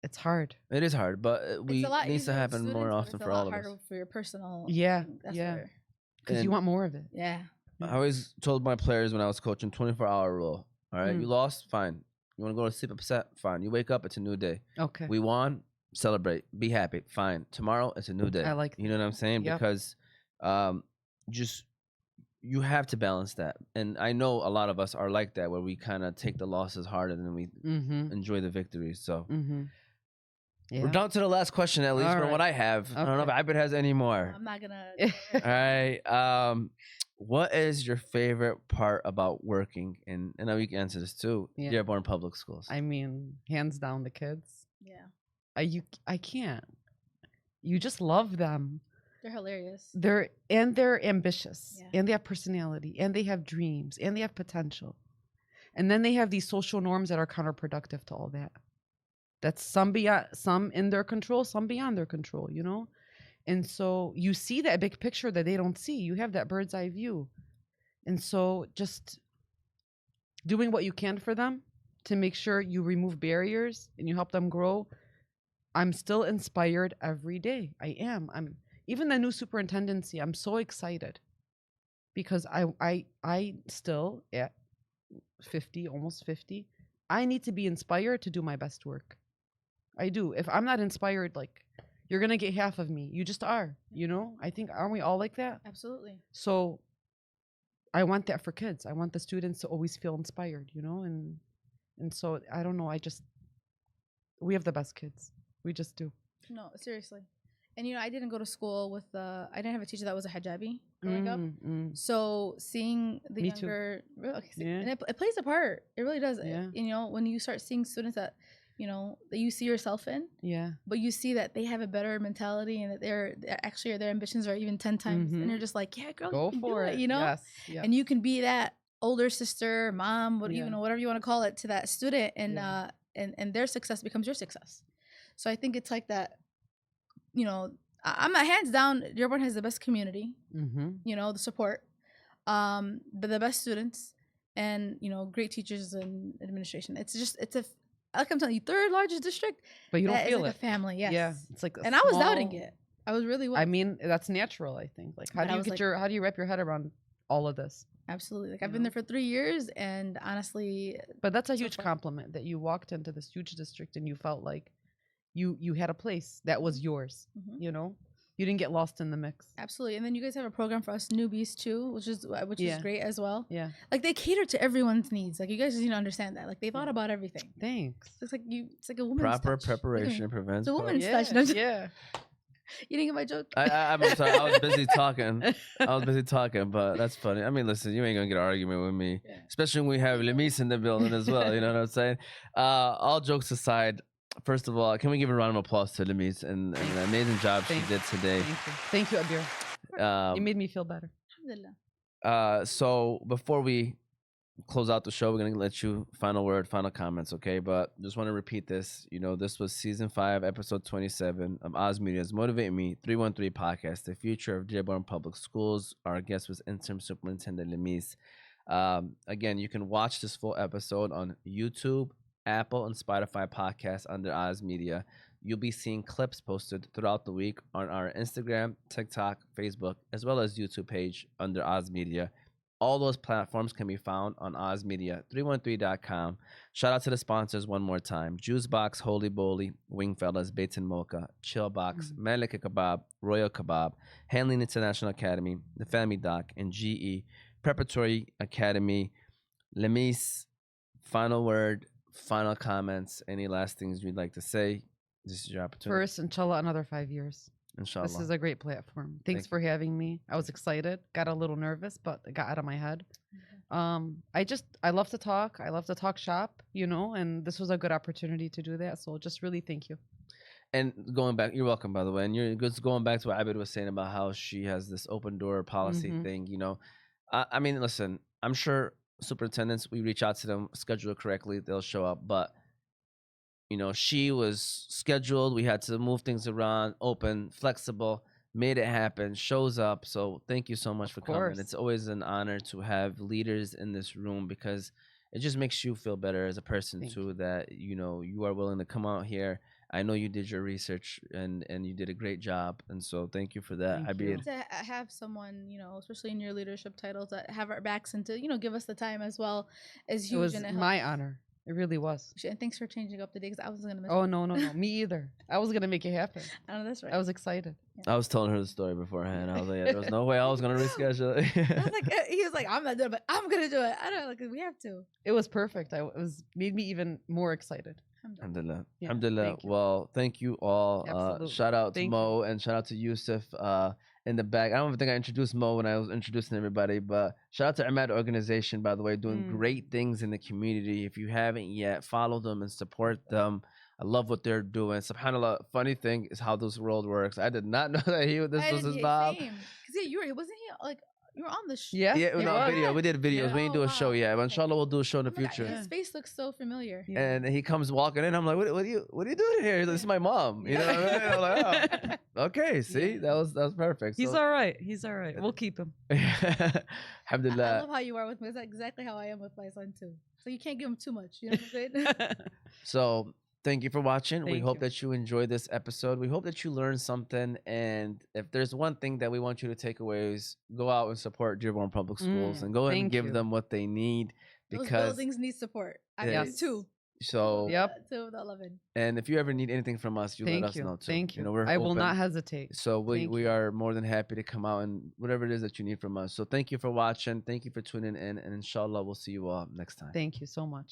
It's hard. It is hard, but It's we a lot needs to easier with happen more students, but often it's for a lot all of us. harder for your personal. Yeah, That's yeah. where- Because you And- want more of it. yeah. I always told my players when I was coaching 24-hour rule. All right, Mm. you lost, fine. You want to go to sleep upset, fine. You wake up, it's a new day. Okay. We won, celebrate, be happy, fine. Tomorrow, it's a new day. I like You know what I'm saying? Yep. Because just you have to balance that. And I know a lot of us are like that, where we kind of take the losses harder than we Mm-hmm. enjoy the victories. So Mm-hmm. Yeah. we're down to the last question, at least All from right. what I have. I don't know if Okay. Ibert has any more. I'm not gonna. All right. What is your favorite part about working in? And I know you can answer this too. Yeah. Dearborn Public Schools. I mean, hands down, the kids. Yeah, I can't. You just love them. they're hilarious. They're ambitious, Yeah. and they have personality, and they have dreams, and they have potential, and then they have these social norms that are counterproductive to all that. That's some in their control, some beyond their control. You know. And so you see that big picture that they don't see. You have that bird's eye view. And so just doing what you can for them to make sure you remove barriers and you help them grow. I'm still inspired every day. I am. I'm even the new superintendency. I'm so excited because I still at 50, almost 50, I need to be inspired to do my best work. I do. If I'm not inspired, like, you're going to get half of me. You just are, you know? I think, aren't we all like that? Absolutely. So I want that for kids. I want the students to always feel inspired, you know? And so I don't know. We have the best kids. We just do. No, seriously. And I didn't go to school with I didn't have a teacher that was a hijabi growing up. So seeing the Me too. younger, Yeah. and it plays a part. It really does. Yeah. When you start seeing students that that you see yourself in, Yeah. but you see that they have a better mentality and that they're actually their ambitions are even 10 times, and you're just like, yeah, girl, Go you can for do it. you know. Yes. Yeah. And you can be that older sister, mom, Yeah. whatever you want to call it, to that student, and Yeah. and their success becomes your success. So I think it's like that. I'm not hands down. Dearborn has the best community. The support, but the best students, and great teachers and administration. Like I'm telling you, third largest district. But you don't That is feel like it. a family. Yes. Yeah. It's like And I was doubting it. I was really. I mean, that's natural, I think. Like, how But do I you was get like- how do you wrap your head around all of this? Absolutely. Like You I've been know? there for 3 years, and honestly, But that's a So huge far. compliment that you walked into this huge district and you felt like you had a place that was yours. Mhm. You know, you didn't get lost in the mix. Absolutely. And then you guys have a program for us newbies too, which is Yeah. great as well. Yeah, Like they cater to everyone's needs. Like you guys just need to understand that. Like they thought about everything. thanks. It's like a woman's Proper touch. Look at me. preparation prevents. It's a woman's problem. touch. No, just- Yeah. You didn't get my joke. I'm sorry. I was busy talking. But that's funny. I mean, listen, you ain't gonna get an argument with me, Yeah. especially when we have Lamis in the building as well. You know what I'm saying? All jokes aside, first of all, can we give a round of applause to Lamis and the amazing job she did today? Thank you, Abir. You made me feel better. Alhamdulillah. So before we close out the show, we're gonna let you final word, final comments, okay? But just want to repeat this. You know, this was season 5, episode 27 of ozmedia's Motivate Me 313 podcast, the future of Dearborn Public Schools. Our guest was Interim Superintendent Lamis. Again, you can watch this full episode on YouTube, Apple, and Spotify podcasts under Ozmedia. You'll be seeing clips posted throughout the week on our Instagram, TikTok, Facebook, as well as YouTube page under Ozmedia. All those platforms can be found on ozmedia313.com. Shout out to the sponsors one more time: Juicebox, Holy Bowly, Wingfellas, Bates and Mocha, Chillbox, Malika Kebab, Royal Kebab, Handling International Academy, The Family Doc, and GE Preparatory Academy. Lamis, final word, final comments, any last things you'd like to say? This is your opportunity. First, inshallah, another 5 years. Inshallah. This is a great platform. Thanks Thank for having me. I was excited, got a little nervous, but it got out of my head. I love to talk. I love to talk shop, you know, and this was a good opportunity to do that. So just really thank you. And going back, you're welcome, by the way. And you're just going back to what Abid was saying about how she has this open door policy thing. You know, I mean, listen, I'm sure superintendents, we reach out to them, schedule it correctly, they'll show up. But you know, she was scheduled. We had to move things around, open, flexible, made it happen, shows up. So thank you so much for coming. course. It's always an honor to have leaders in this room because it just makes you feel better as a person Thank too, that, you know, you are willing to come out here. I know you did your research and you did a great job. And so thank you for that. Thank Abid. you. To have someone, you know, especially in your leadership title, to have our backs and to, you know, give us the time as well is huge. It was and it my helps. honor. It really was. And thanks for changing up the day because I wasn't gonna miss. Oh, no. Me either. I was going to make it happen. I know that's right. I was excited. I was telling her the story beforehand. I was like, yeah, there was no way I was going to reschedule it. I was like, he was like, I'm not doing it, but I'm gonna do it. I don't know, like we have to. It was perfect. It was made me even more excited. Alhamdulillah. Yeah, Alhamdulillah. thank you. Well, thank you all. Absolutely. Shout out to Thank Mo and shout out to Yusuf in the back. I don't even think I introduced Mo when I was introducing everybody, but shout out to Ahmad Organization, by the way, doing great things in the community. If you haven't yet, follow them and support them. I love what they're doing. SubhanAllah, funny thing is how this world works. I did not know that this was his mom. Because yeah, you were, wasn't he like you were on the show? Yeah. Yeah, you no, are. video. We did videos. Yeah. We didn't do a show wow. yet, but Okay. inshallah we'll do a show in the Oh my God, future. his face looks so familiar. Yeah. And he comes walking in. I'm like, what are you doing here? He's like, this is my mom. You know what I mean? I'm like, oh, okay. See, that was perfect. He's So- all right. He's all right. We'll keep him. I Alhamdulillah. love how you are with me. That's exactly how I am with my son too. So you can't give him too much. You know what I'm saying? So thank you for watching. We Thank hope you. that you enjoyed this episode. We hope that you learned something. And if there's one thing that we want you to take away is go out and support Dearborn Public Schools and go ahead and thank give you. them what they need Those because buildings need support. I Yes. need two. so. Yep. 2 of the 11. And if you ever need anything from us, you let Thank us you. know too. Thank you. know, we're I will open. not hesitate. So we Thank we you. are more than happy to come out and whatever it is that you need from us. So thank you for watching. Thank you for tuning in. And inshallah, we'll see you all next time. Thank you so much.